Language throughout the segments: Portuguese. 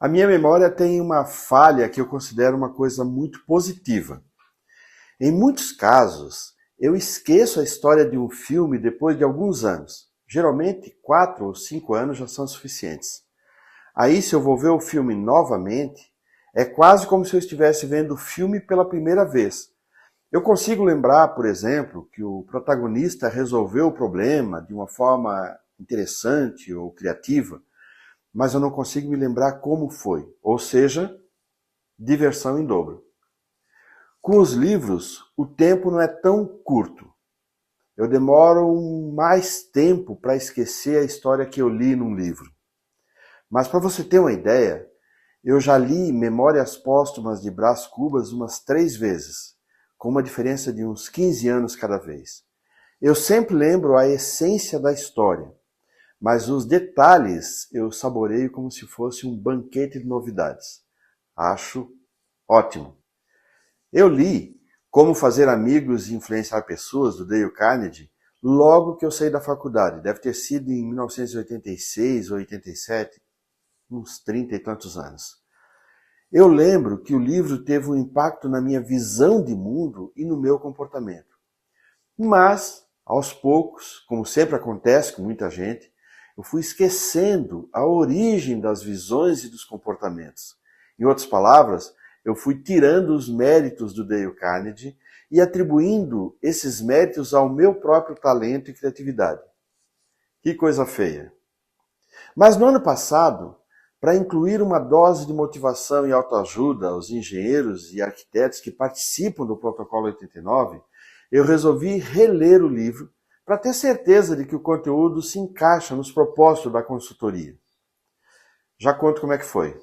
A minha memória tem uma falha que eu considero uma coisa muito positiva. Em muitos casos, eu esqueço a história de um filme depois de alguns anos. Geralmente, 4 ou 5 anos já são suficientes. Aí, se eu vou ver o filme novamente, é quase como se eu estivesse vendo o filme pela primeira vez. Eu consigo lembrar, por exemplo, que o protagonista resolveu o problema de uma forma interessante ou criativa, mas eu não consigo me lembrar como foi. Ou seja, diversão em dobro. Com os livros, o tempo não é tão curto. Eu demoro mais tempo para esquecer a história que eu li num livro. Mas para você ter uma ideia, eu já li Memórias Póstumas de Brás Cubas umas 3 vezes, com uma diferença de uns 15 anos cada vez. Eu sempre lembro a essência da história, mas os detalhes eu saboreio como se fosse um banquete de novidades. Acho ótimo. Eu li Como Fazer Amigos e Influenciar Pessoas, do Dale Carnegie, logo que eu saí da faculdade. Deve ter sido em 1986 ou 87, uns 30 e tantos anos. Eu lembro que o livro teve um impacto na minha visão de mundo e no meu comportamento. Mas, aos poucos, como sempre acontece com muita gente, eu fui esquecendo a origem das visões e dos comportamentos. Em outras palavras, eu fui tirando os méritos do Dale Carnegie e atribuindo esses méritos ao meu próprio talento e criatividade. Que coisa feia. Mas no ano passado, para incluir uma dose de motivação e autoajuda aos engenheiros e arquitetos que participam do Protocolo 89, eu resolvi reler o livro para ter certeza de que o conteúdo se encaixa nos propósitos da consultoria. Já conto como é que foi.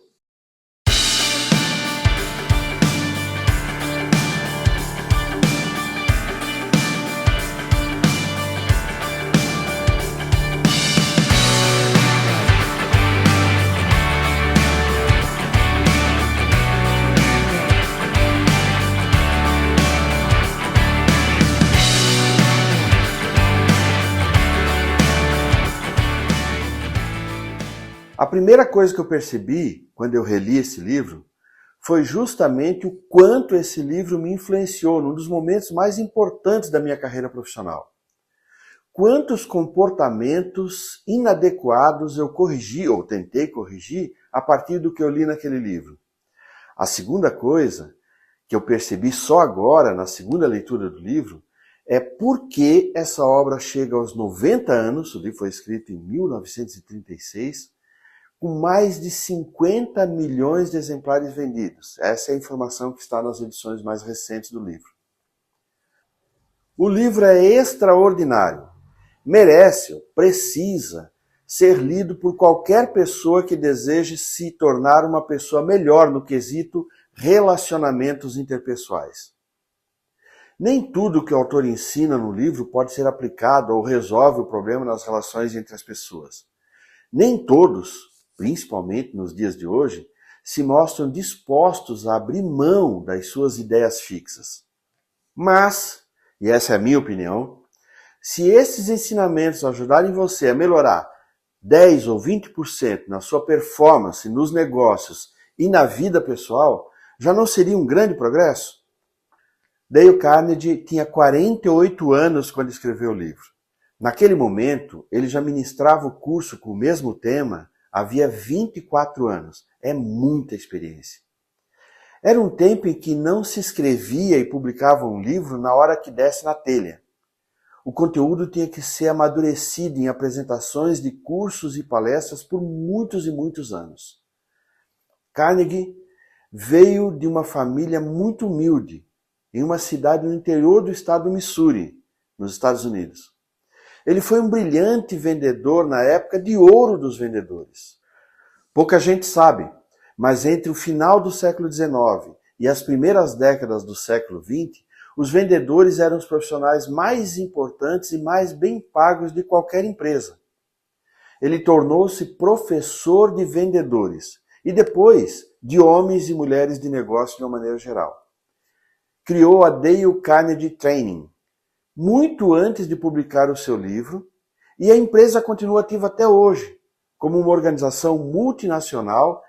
A primeira coisa que eu percebi quando eu reli esse livro foi justamente o quanto esse livro me influenciou num dos momentos mais importantes da minha carreira profissional. Quantos comportamentos inadequados eu corrigi ou tentei corrigir a partir do que eu li naquele livro. A segunda coisa que eu percebi só agora, na segunda leitura do livro, é por que essa obra chega aos 90 anos, o livro foi escrito em 1936, com mais de 50 milhões de exemplares vendidos. Essa é a informação que está nas edições mais recentes do livro. O livro é extraordinário. Merece, precisa ser lido por qualquer pessoa que deseje se tornar uma pessoa melhor no quesito relacionamentos interpessoais. Nem tudo que o autor ensina no livro pode ser aplicado ou resolve o problema nas relações entre as pessoas. Nem todos, principalmente nos dias de hoje, se mostram dispostos a abrir mão das suas ideias fixas. Mas, e essa é a minha opinião, se esses ensinamentos ajudarem você a melhorar 10 ou 20% na sua performance, nos negócios e na vida pessoal, já não seria um grande progresso? Dale Carnegie tinha 48 anos quando escreveu o livro. Naquele momento, ele já ministrava o curso com o mesmo tema havia 24 anos. É muita experiência. Era um tempo em que não se escrevia e publicava um livro na hora que desse na telha. O conteúdo tinha que ser amadurecido em apresentações de cursos e palestras por muitos e muitos anos. Carnegie veio de uma família muito humilde, em uma cidade no interior do estado do Missouri, nos Estados Unidos. Ele foi um brilhante vendedor na época de ouro dos vendedores. Pouca gente sabe, mas entre o final do século XIX e as primeiras décadas do século XX, os vendedores eram os profissionais mais importantes e mais bem pagos de qualquer empresa. Ele tornou-se professor de vendedores e depois de homens e mulheres de negócio de uma maneira geral. Criou a Dale Carnegie Training, muito antes de publicar o seu livro, e a empresa continua ativa até hoje, como uma organização multinacional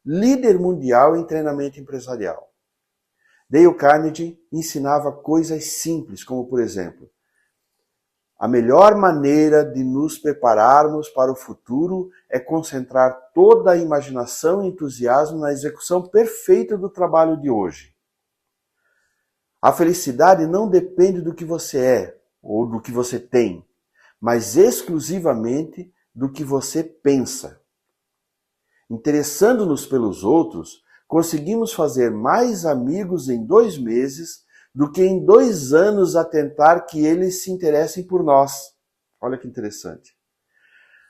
líder mundial em treinamento empresarial. Dale Carnegie ensinava coisas simples, como por exemplo, a melhor maneira de nos prepararmos para o futuro é concentrar toda a imaginação e entusiasmo na execução perfeita do trabalho de hoje. A felicidade não depende do que você é ou do que você tem, mas exclusivamente do que você pensa. Interessando-nos pelos outros, conseguimos fazer mais amigos em 2 meses do que em 2 anos a tentar que eles se interessem por nós. Olha que interessante.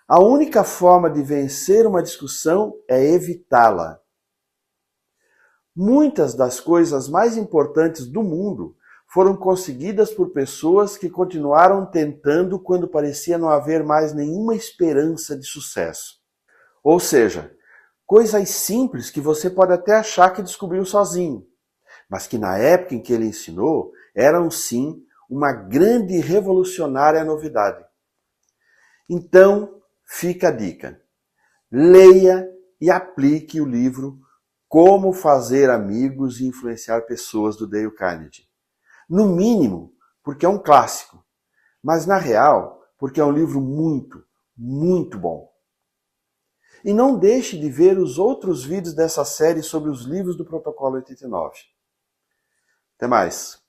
A única forma de vencer uma discussão é evitá-la. Muitas das coisas mais importantes do mundo foram conseguidas por pessoas que continuaram tentando quando parecia não haver mais nenhuma esperança de sucesso. Ou seja, coisas simples que você pode até achar que descobriu sozinho, mas que na época em que ele ensinou, eram sim uma grande e revolucionária novidade. Então, fica a dica. Leia e aplique o livro Como Fazer Amigos e Influenciar Pessoas, do Dale Carnegie. No mínimo, porque é um clássico, mas na real, porque é um livro muito, muito bom. E não deixe de ver os outros vídeos dessa série sobre os livros do Protocolo 89. Até mais!